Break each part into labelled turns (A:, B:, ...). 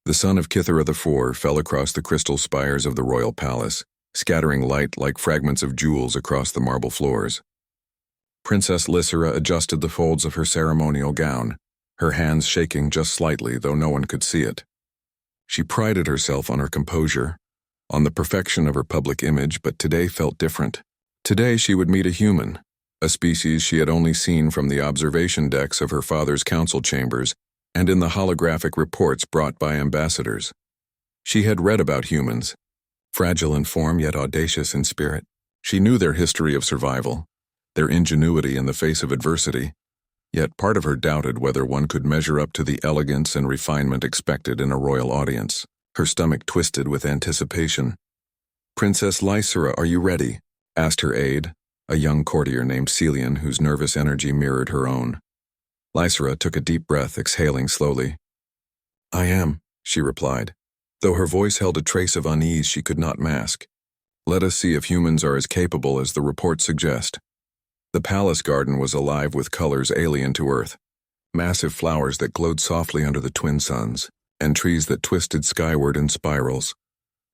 A: The sun of Kithara IV fell across the crystal spires of the royal palace, scattering light like fragments of jewels across the marble floors. Princess Lysera adjusted the folds of her ceremonial gown, her hands shaking just slightly, though no one could see it. She prided herself on her composure, on the perfection of her public image, but today felt different. Today she would meet a human, a species she had only seen from the observation decks of her father's council chambers and in the holographic reports brought by ambassadors. She had read about humans, fragile in form yet audacious in spirit. She knew their history of survival, their ingenuity in the face of adversity, yet part of her doubted whether one could measure up to the elegance and refinement expected in a royal audience. Her stomach twisted with anticipation. "Princess Lysera, are you ready?" asked her aide, a young courtier named Celian whose nervous energy mirrored her own. Lysera took a deep breath, exhaling slowly. "I am," she replied, though her voice held a trace of unease she could not mask. "Let us see if humans are as capable as the reports suggest." The palace garden was alive with colors alien to Earth, massive flowers that glowed softly under the twin suns, and trees that twisted skyward in spirals,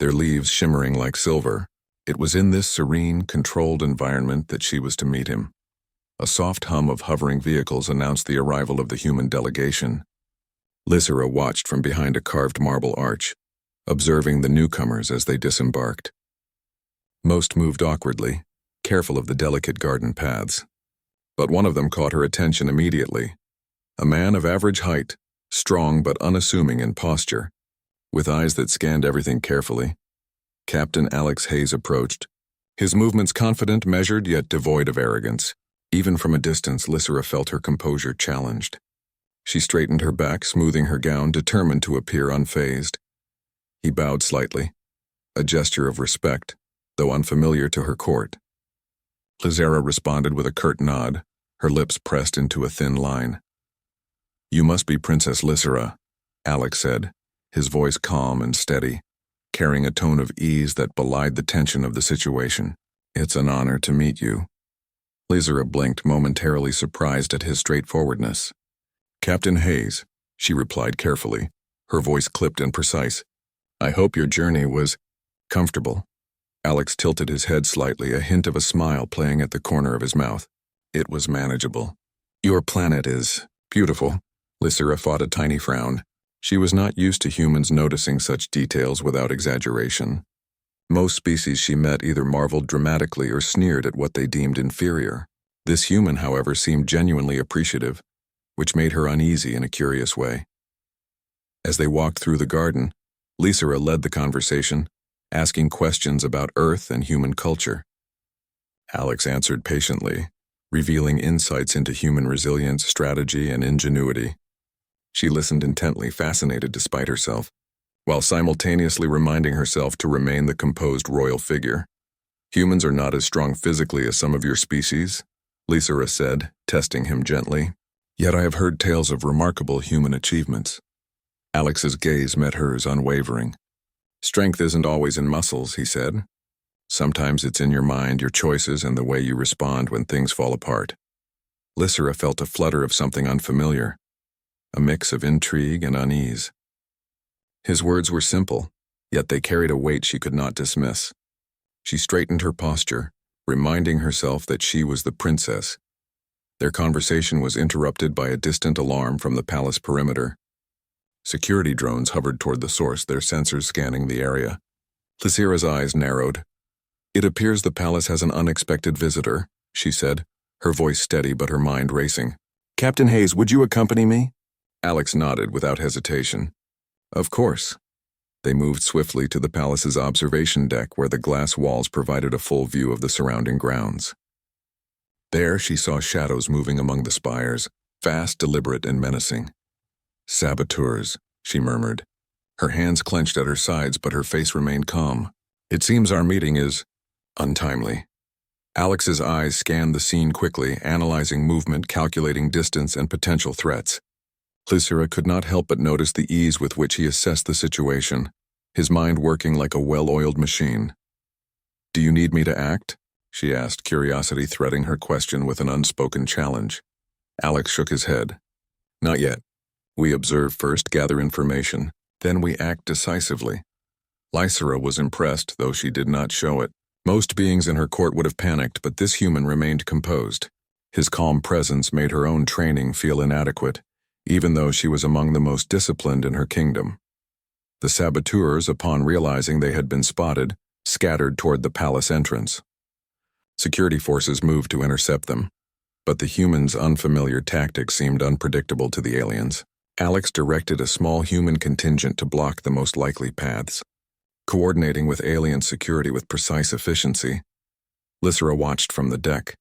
A: their leaves shimmering like silver. It was in this serene, controlled environment that she was to meet him. A soft hum of hovering vehicles announced the arrival of the human delegation. Lysera watched from behind a carved marble arch, observing the newcomers as they disembarked. Most moved awkwardly, careful of the delicate garden paths. But one of them caught her attention immediately. A man of average height, strong but unassuming in posture, with eyes that scanned everything carefully. Captain Alex Hayes approached, his movements confident, measured, yet devoid of arrogance. Even from a distance, Lysera felt her composure challenged. She straightened her back, smoothing her gown, determined to appear unfazed. He bowed slightly, a gesture of respect, though unfamiliar to her court. Lysera responded with a curt nod, her lips pressed into a thin line. "You must be Princess Lysera," Alex said, his voice calm and steady, carrying a tone of ease that belied the tension of the situation. "It's an honor to meet you." Lysera blinked, momentarily surprised at his straightforwardness. "Captain Hayes," she replied carefully, her voice clipped and precise. "I hope your journey was comfortable." Alex tilted his head slightly, a hint of a smile playing at the corner of his mouth. "It was manageable." "Your planet is beautiful." Lysera fought a tiny frown. She was not used to humans noticing such details without exaggeration. Most species she met either marveled dramatically or sneered at what they deemed inferior. This human, however, seemed genuinely appreciative, which made her uneasy in a curious way. As they walked through the garden, Lysera led the conversation, asking questions about Earth and human culture. Alex answered patiently, revealing insights into human resilience, strategy, and ingenuity. She listened intently, fascinated despite herself, while simultaneously reminding herself to remain the composed royal figure. "Humans are not as strong physically as some of your species," Lysera said, testing him gently. "Yet I have heard tales of remarkable human achievements." Alex's gaze met hers, unwavering. "Strength isn't always in muscles," he said. "Sometimes it's in your mind, your choices, and the way you respond when things fall apart." Lysera felt a flutter of something unfamiliar, a mix of intrigue and unease. His words were simple, yet they carried a weight she could not dismiss. She straightened her posture, reminding herself that she was the princess. Their conversation was interrupted by a distant alarm from the palace perimeter. Security drones hovered toward the source, their sensors scanning the area. Lysera's eyes narrowed. "It appears the palace has an unexpected visitor," she said, her voice steady but her mind racing. "Captain Hayes, would you accompany me?" Alex nodded without hesitation. "Of course." They moved swiftly to the palace's observation deck where the glass walls provided a full view of the surrounding grounds. There she saw shadows moving among the spires, fast, deliberate, and menacing. "Saboteurs," she murmured. Her hands clenched at her sides, but her face remained calm. "It seems our meeting is untimely." Alex's eyes scanned the scene quickly, analyzing movement, calculating distance, and potential threats. Lysera could not help but notice the ease with which he assessed the situation, his mind working like a well-oiled machine. "Do you need me to act?" she asked, curiosity threading her question with an unspoken challenge. Alex shook his head. "Not yet. We observe first, gather information, Then we act decisively. Lysera was impressed, though she did not show it. Most beings in her court would have panicked, but this human remained composed. His calm presence made her own training feel inadequate, even though she was among the most disciplined in her kingdom. The saboteurs, upon realizing they had been spotted, scattered toward the palace entrance. Security forces moved to intercept them, but the humans' unfamiliar tactics seemed unpredictable to the aliens. Alex directed a small human contingent to block the most likely paths. Coordinating with alien security with precise efficiency, Lysera watched from the deck,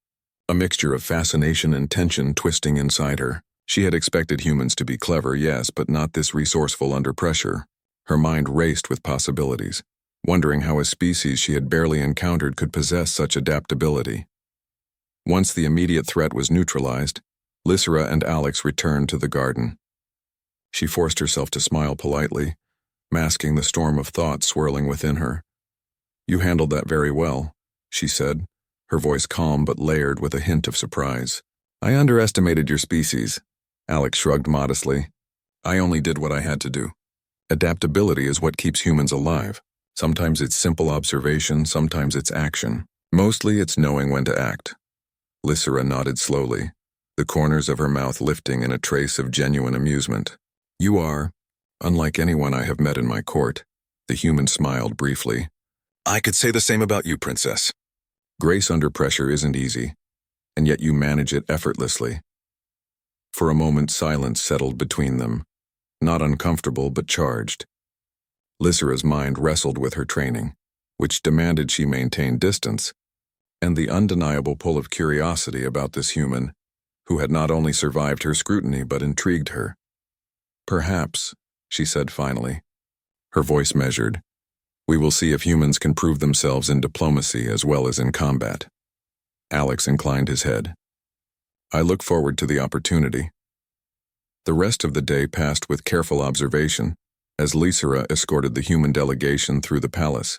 A: a mixture of fascination and tension twisting inside her. She had expected humans to be clever, yes, but not this resourceful under pressure. Her mind raced with possibilities, wondering how a species she had barely encountered could possess such adaptability. Once the immediate threat was neutralized, Lysera and Alex returned to the garden. She forced herself to smile politely, masking the storm of thought swirling within her. "You handled that very well," she said, her voice calm but layered with a hint of surprise. "I underestimated your species," Alex shrugged modestly. "I only did what I had to do. Adaptability is what keeps humans alive. Sometimes it's simple observation, sometimes it's action. Mostly it's knowing when to act." Lysera nodded slowly, the corners of her mouth lifting in a trace of genuine amusement. "You are unlike anyone I have met in my court," the human smiled briefly. "I could say the same about you, Princess. Grace under pressure isn't easy, and yet you manage it effortlessly." For a moment silence settled between them, not uncomfortable but charged. Lysera's mind wrestled with her training, which demanded she maintain distance, and the undeniable pull of curiosity about this human, who had not only survived her scrutiny but intrigued her. "Perhaps," she said finally, her voice measured, "we will see if humans can prove themselves in diplomacy as well as in combat." Alex inclined his head. "I look forward to the opportunity." The rest of the day passed with careful observation, as Lysera escorted the human delegation through the palace.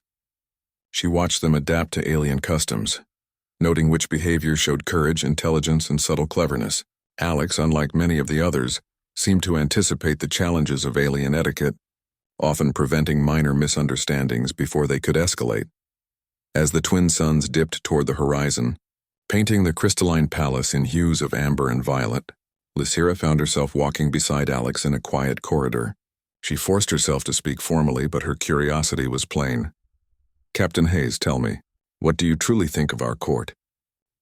A: She watched them adapt to alien customs, noting which behavior showed courage, intelligence, and subtle cleverness. Alex, unlike many of the others, seemed to anticipate the challenges of alien etiquette, often preventing minor misunderstandings before they could escalate. As the twin suns dipped toward the horizon, painting the crystalline palace in hues of amber and violet, Lysera found herself walking beside Alex in a quiet corridor. She forced herself to speak formally, but her curiosity was plain. "Captain Hayes, tell me, what do you truly think of our court?"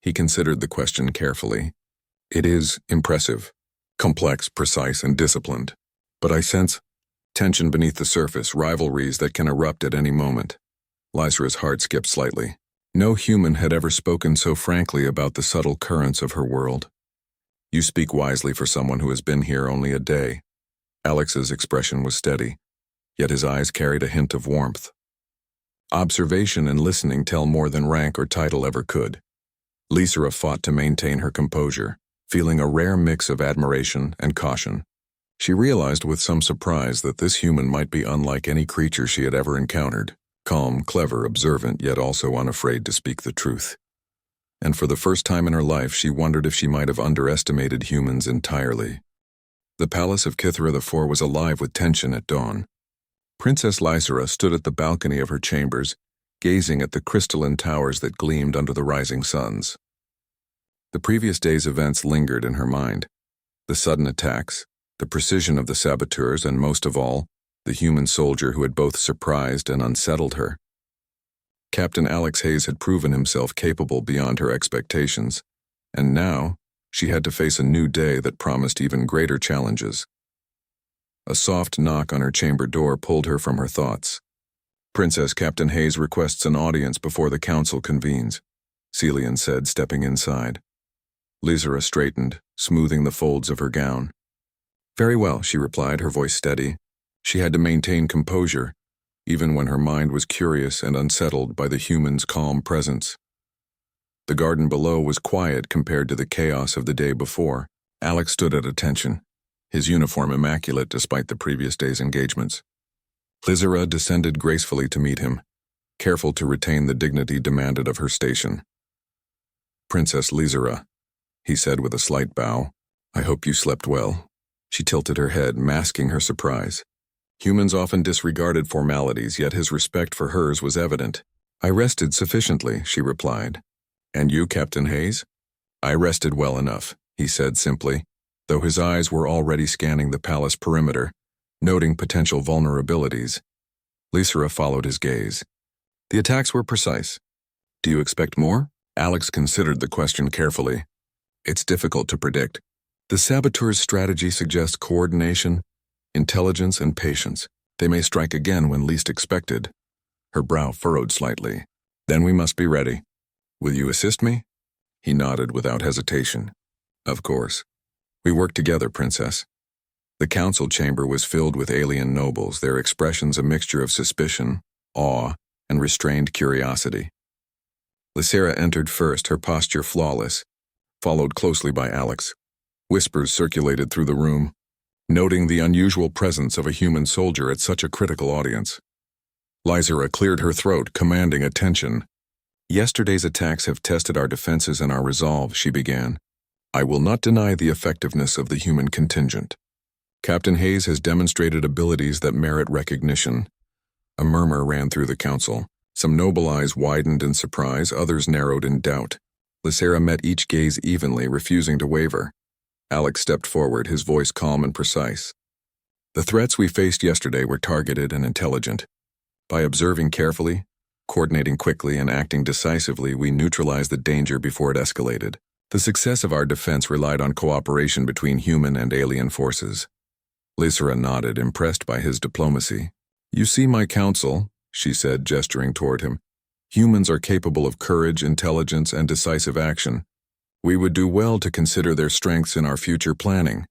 A: He considered the question carefully. "It is impressive, complex, precise, and disciplined. But I sense tension beneath the surface, rivalries that can erupt at any moment." Lysera's heart skipped slightly. No human had ever spoken so frankly about the subtle currents of her world. "You speak wisely for someone who has been here only a day." Alex's expression was steady, yet his eyes carried a hint of warmth. "Observation and listening tell more than rank or title ever could." Lysera fought to maintain her composure, feeling a rare mix of admiration and caution. She realized with some surprise that this human might be unlike any creature she had ever encountered, calm, clever, observant, yet also unafraid to speak the truth. And for the first time in her life, she wondered if she might have underestimated humans entirely. The palace of Kithra IV was alive with tension at dawn. Princess Lysera stood at the balcony of her chambers, gazing at the crystalline towers that gleamed under the rising suns. The previous day's events lingered in her mind. The sudden attacks, the precision of the saboteurs, and most of all, the human soldier who had both surprised and unsettled her. Captain Alex Hayes had proven himself capable beyond her expectations, and now she had to face a new day that promised even greater challenges. A soft knock on her chamber door pulled her from her thoughts. "Princess, Captain Hayes requests an audience before the council convenes," Celian said, stepping inside. Lysera straightened, smoothing the folds of her gown. "Very well," she replied, her voice steady. She had to maintain composure, even when her mind was curious and unsettled by the human's calm presence. The garden below was quiet compared to the chaos of the day before. Alex stood at attention, his uniform immaculate despite the previous day's engagements. Lysera descended gracefully to meet him, careful to retain the dignity demanded of her station. "Princess Lysera," he said with a slight bow, "I hope you slept well." She tilted her head, masking her surprise. Humans often disregarded formalities, yet his respect for hers was evident. "I rested sufficiently," she replied. "And you, Captain Hayes?" "I rested well enough," he said simply, though his eyes were already scanning the palace perimeter, noting potential vulnerabilities. Lysera followed his gaze. "The attacks were precise. Do you expect more?" Alex considered the question carefully. "It's difficult to predict. The saboteurs' strategy suggests coordination, intelligence, and patience. They may strike again when least expected." Her brow furrowed slightly. "Then we must be ready. Will you assist me?" He nodded without hesitation. "Of course. We work together, Princess." The council chamber was filled with alien nobles, their expressions a mixture of suspicion, awe, and restrained curiosity. Lysera entered first, her posture flawless, followed closely by Alex. Whispers circulated through the room, noting the unusual presence of a human soldier at such a critical audience. Lysera cleared her throat, commanding attention. "Yesterday's attacks have tested our defenses and our resolve," she began. "I will not deny the effectiveness of the human contingent. Captain Hayes has demonstrated abilities that merit recognition." A murmur ran through the council. Some noble eyes widened in surprise, others narrowed in doubt. Lysera met each gaze evenly, refusing to waver. Alex stepped forward, his voice calm and precise. "The threats we faced yesterday were targeted and intelligent. By observing carefully, coordinating quickly, and acting decisively, we neutralized the danger before it escalated. The success of our defense relied on cooperation between human and alien forces." Lysera nodded, impressed by his diplomacy. "You see, my counsel," she said, gesturing toward him. "Humans are capable of courage, intelligence, and decisive action. We would do well to consider their strengths in our future planning."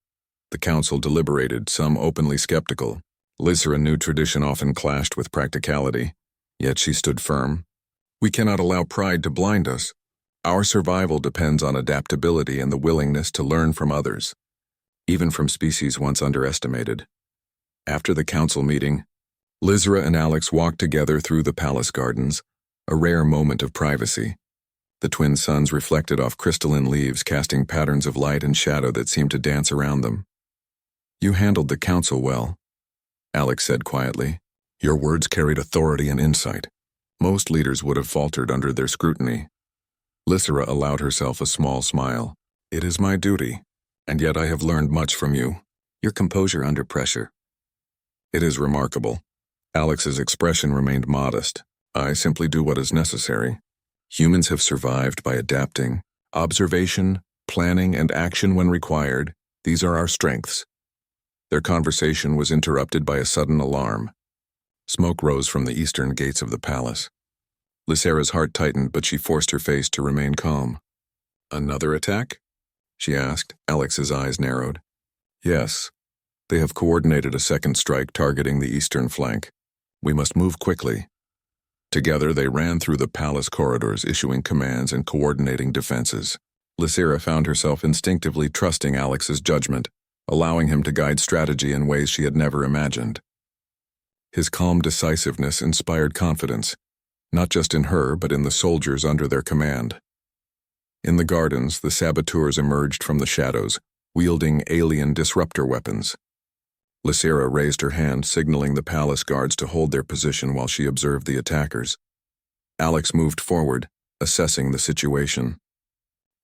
A: The council deliberated, some openly skeptical. Lysera knew tradition often clashed with practicality, yet she stood firm. "We cannot allow pride to blind us. Our survival depends on adaptability and the willingness to learn from others, even from species once underestimated." After the council meeting, Lysera and Alex walked together through the palace gardens, a rare moment of privacy. The twin suns reflected off crystalline leaves, casting patterns of light and shadow that seemed to dance around them. "You handled the council well," Alex said quietly. "Your words carried authority and insight. Most leaders would have faltered under their scrutiny." Lysera allowed herself a small smile. "It is my duty, and yet I have learned much from you. Your composure under pressure." "It is remarkable." Alex's expression remained modest. "I simply do what is necessary. Humans have survived by adapting. Observation, planning, and action when required, these are our strengths." Their conversation was interrupted by a sudden alarm. Smoke rose from the eastern gates of the palace. Lysera's heart tightened, but she forced her face to remain calm. "Another attack?" she asked. Alex's eyes narrowed. "Yes. They have coordinated a second strike targeting the eastern flank. We must move quickly." Together they ran through the palace corridors, issuing commands and coordinating defenses. Lysera found herself instinctively trusting Alex's judgment, allowing him to guide strategy in ways she had never imagined. His calm decisiveness inspired confidence, not just in her but in the soldiers under their command. In the gardens, the saboteurs emerged from the shadows, wielding alien disruptor weapons. Lysera raised her hand, signaling the palace guards to hold their position while she observed the attackers. Alex moved forward, assessing the situation.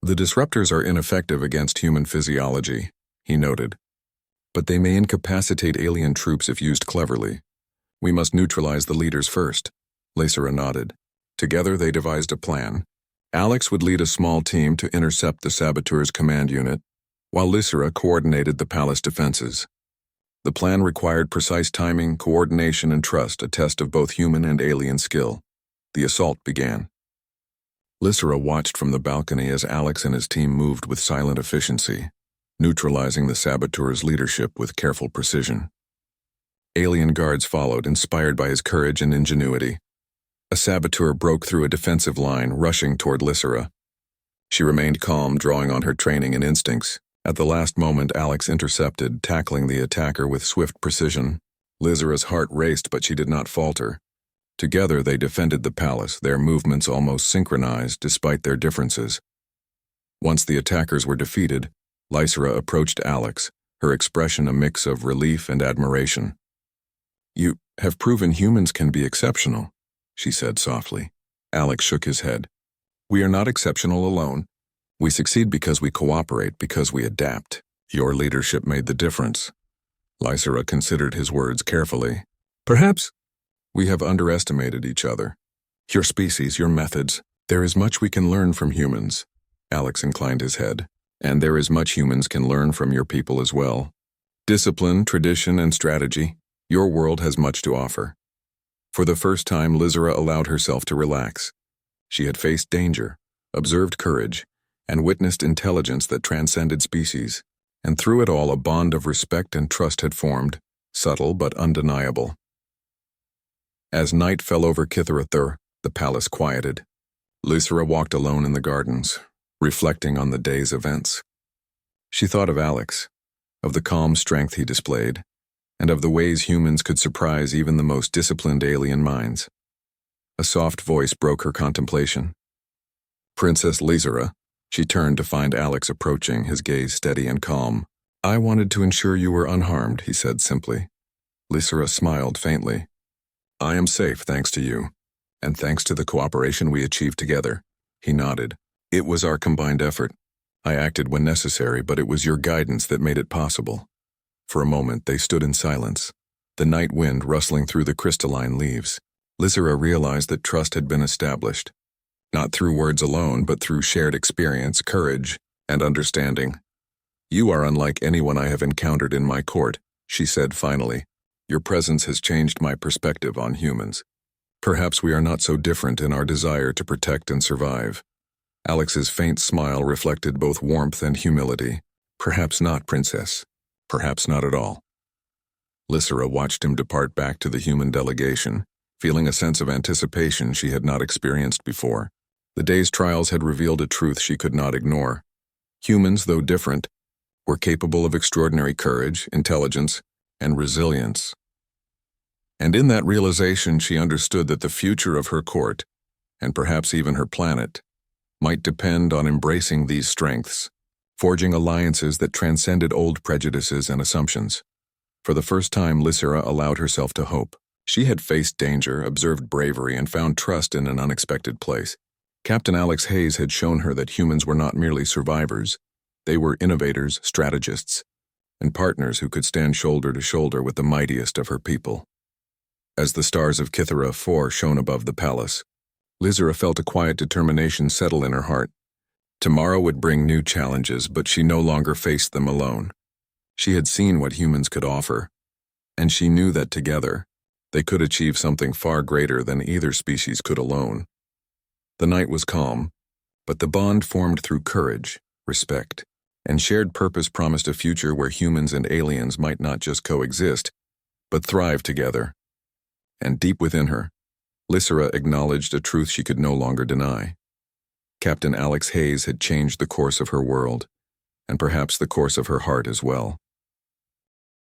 A: "The disruptors are ineffective against human physiology," he noted. "But they may incapacitate alien troops if used cleverly. We must neutralize the leaders first." Lysera nodded. Together they devised a plan. Alex would lead a small team to intercept the saboteurs' command unit, while Lysera coordinated the palace defenses. The plan required precise timing, coordination, and trust, a test of both human and alien skill. The assault began. Lysera watched from the balcony as Alex and his team moved with silent efficiency, neutralizing the saboteurs' leadership with careful precision. Alien guards followed, inspired by his courage and ingenuity. A saboteur broke through a defensive line, rushing toward Lysera. She remained calm, drawing on her training and instincts. At the last moment, Alex intercepted, tackling the attacker with swift precision. Lysera's heart raced, but she did not falter. Together they defended the palace, their movements almost synchronized despite their differences. Once the attackers were defeated, Lysera approached Alex, her expression a mix of relief and admiration. You have proven humans can be exceptional, she said softly. Alex shook his head. We are not exceptional alone. We succeed because we cooperate, because we adapt. Your leadership made the difference. Lysera considered his words carefully. Perhaps we have underestimated each other. Your species, your methods. There is much we can learn from humans. Alex inclined his head. And there is much humans can learn from your people as well. Discipline, tradition, and strategy. Your world has much to offer. For the first time, Lysera allowed herself to relax. She had faced danger, observed courage, and witnessed intelligence that transcended species. And through it all, a bond of respect and trust had formed, subtle but undeniable. As night fell over Kitharathur, the palace quieted. Lysera walked alone in the gardens, reflecting on the day's events. She thought of Alex, of the calm strength he displayed, and of the ways humans could surprise even the most disciplined alien minds. A soft voice broke her contemplation. Princess Lysera. She turned to find Alex approaching, his gaze steady and calm. I wanted to ensure you were unharmed, he said simply. Lysera smiled faintly. I am safe thanks to you, and thanks to the cooperation we achieved together. He nodded. It was our combined effort. I acted when necessary, but it was your guidance that made it possible. For a moment, they stood in silence, the night wind rustling through the crystalline leaves. Lysera realized that trust had been established, not through words alone, but through shared experience, courage, and understanding. You are unlike anyone I have encountered in my court, she said finally. Your presence has changed my perspective on humans. Perhaps we are not so different in our desire to protect and survive. Alex's faint smile reflected both warmth and humility. Perhaps not, Princess. Perhaps not at all. Lysera watched him depart back to the human delegation, feeling a sense of anticipation she had not experienced before. The day's trials had revealed a truth she could not ignore. Humans, though different, were capable of extraordinary courage, intelligence, and resilience. And in that realization, she understood that the future of her court, and perhaps even her planet, might depend on embracing these strengths, forging alliances that transcended old prejudices and assumptions. For the first time, Lysera allowed herself to hope. She had faced danger, observed bravery, and found trust in an unexpected place. Captain Alex Hayes had shown her that humans were not merely survivors. They were innovators, strategists, and partners who could stand shoulder to shoulder with the mightiest of her people. As the stars of Kithara IV shone above the palace, Lysera felt a quiet determination settle in her heart. Tomorrow would bring new challenges, but she no longer faced them alone. She had seen what humans could offer, and she knew that together, they could achieve something far greater than either species could alone. The night was calm, but the bond formed through courage, respect, and shared purpose promised a future where humans and aliens might not just coexist, but thrive together. And deep within her, Lysera acknowledged a truth she could no longer deny. Captain Alex Hayes had changed the course of her world, and perhaps the course of her heart as well.